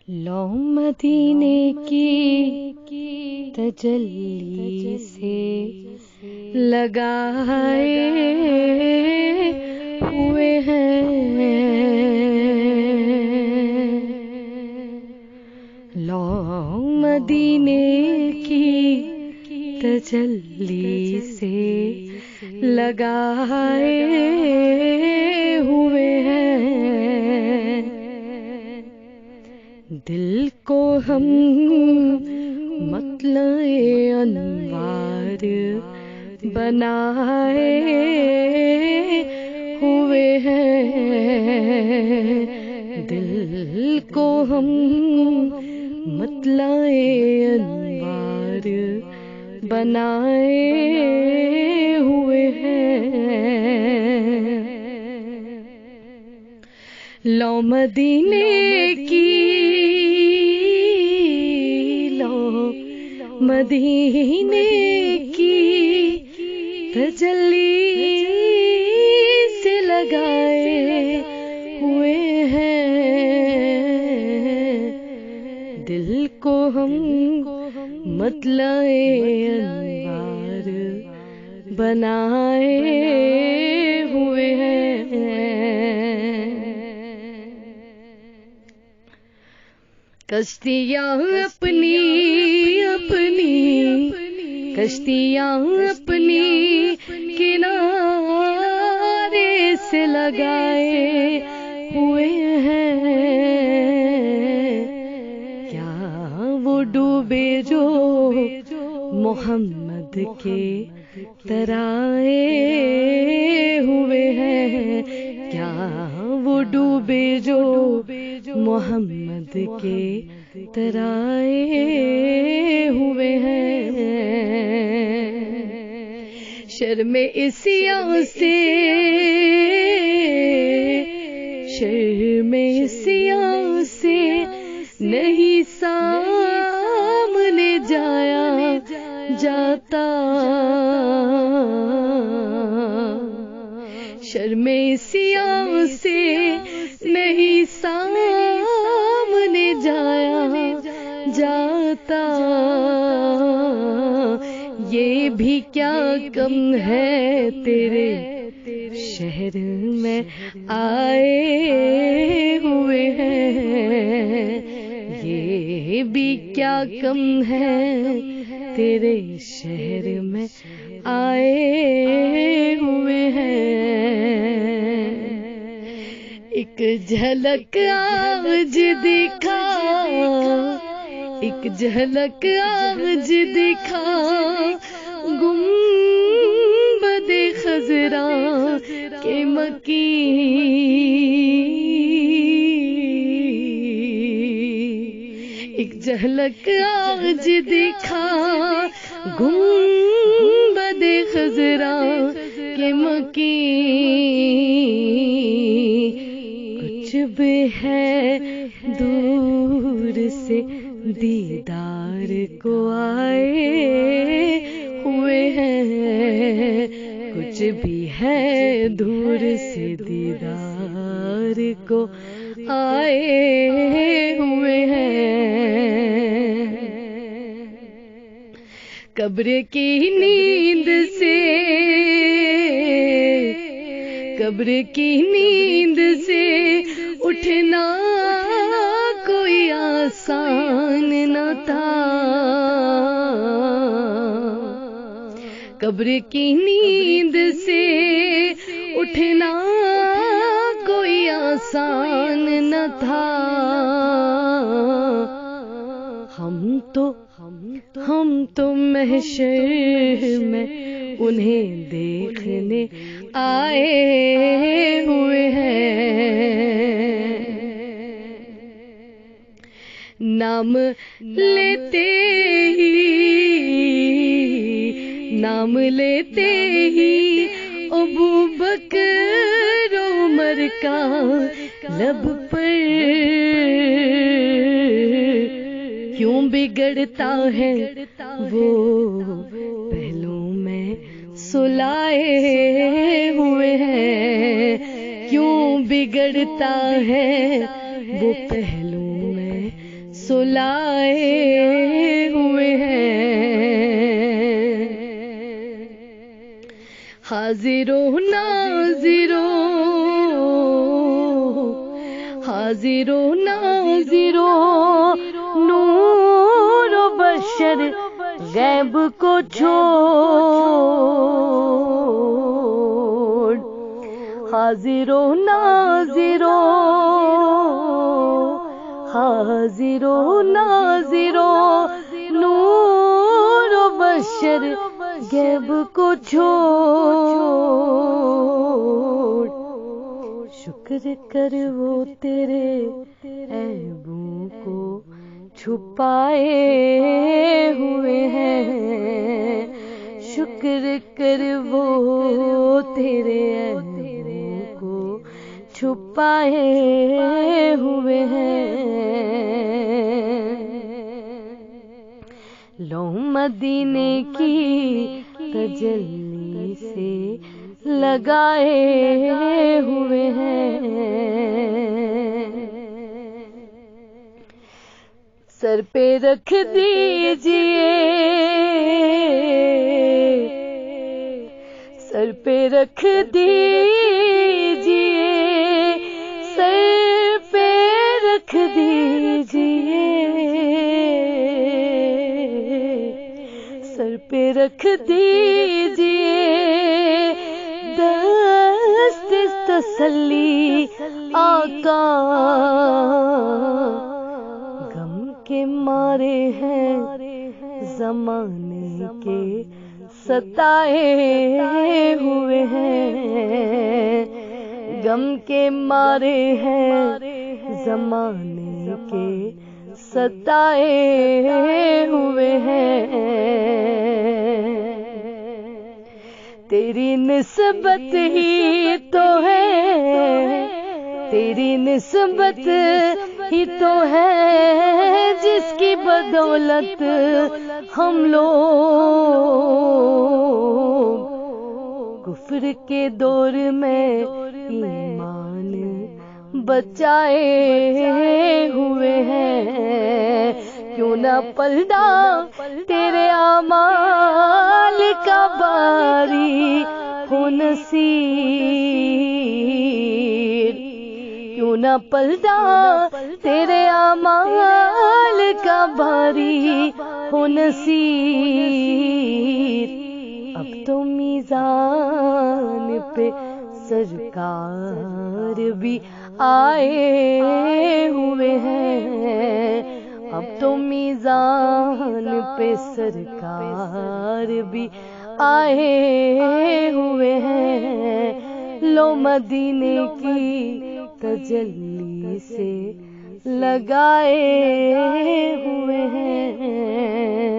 لو مدینے کی تجلی سے لگائے ہوئے ہیں، لو مدینے کی تجلی سے لگائے ہوئے ہیں، دل کو ہم مطلع انوار بنائے ہوئے ہیں، دل کو ہم مطلع انوار بنائے ہوئے ہیں، لو مدینے کی مدینے کی تجلی سے لگائے ہوئے ہیں، دل کو ہم مطلع انوار بنائے ہوئے ہیں، کشتیاں اپنی کشتیاں اپنی کنارے سے لگائے ہوئے ہیں، کیا وہ ڈوبے جو محمد کے ترائے ہوئے ہیں، کیا وہ ڈوبے جو محمد کے ترائے ہوئے ہیں، شرم عصیاں سے نہیں سامنے جایا جاتا، شرم عصیاں سے نہیں سامنے جایا جاتا، یہ بھی کیا کم ہے تیرے شہر میں آئے ہوئے ہیں، یہ بھی کیا کم ہے تیرے شہر میں آئے ہوئے ہیں، ایک جھلک آج دکھا، ایک جھلک آج دکھا گنبد خضرا کے مکین، ایک جھلک آج دکھا گنبد خضرا کے مکین، کچھ بھی ہے دور سے دیدار کو آئے ہوئے ہیں، کچھ بھی ہے دور سے دیدار کو آئے ہوئے ہیں، قبر کی نیند سے اٹھنا کوئی آسان نہ تھا، قبر کی نیند سے اٹھنا کوئی آسان نہ تھا، ہم تو محشر میں انہیں دیکھنے آئے ہوئے ہیں، نام لیتے ہی ابو بکر عمر کا لب پر کیوں بگڑتا ہے وہ پہلو میں سلائے ہوئے ہیں، کیوں بگڑتا ہے وہ پہلو میں سلائے ہوئے ہیں، حاضروں ناظروں، حاضروں ناظروں، نور و بشر غیب کو چھوڑ، حاضروں ناظروں، حاضروں ناظروں، نور و بشر غیب کو چھوڑ، شکر کر وہ تیرے عیبوں کو چھپائے ہوئے ہیں، شکر کر وہ تیرے عیبوں کو چھپائے ہوئے ہیں، لو مدینے کی تجلی سے لگائے ہوئے ہیں، سر پہ رکھ دیجئے، سر پہ رکھ دیجئے، سر پہ رکھ دیجئے، سر پہ رکھ دیجئے، دست تسلی آقا، غم کے مارے ہیں زمانے کے ستائے ہوئے ہیں، غم کے مارے ہیں زمانے کے ستائے ہوئے ہیں، تیری نسبت ہی تو ہے، تیری نسبت ہی تو ہے جس کی بدولت ہم لوگ کفر کے دور میں ایمان بچائے ہوئے ہیں، کیوں نہ پلٹا تیرے اعمال کا باری ہو نصیر، کیوں نہ پلٹا تیرے اعمال کا باری ہو نصیر، اب تو میزان پہ سرکار بھی آئے ہوئے ہیں، اب تو میزان پہ سرکار بھی آئے ہوئے ہیں، لو مدینے کی تجلی سے لگائے ہوئے ہیں۔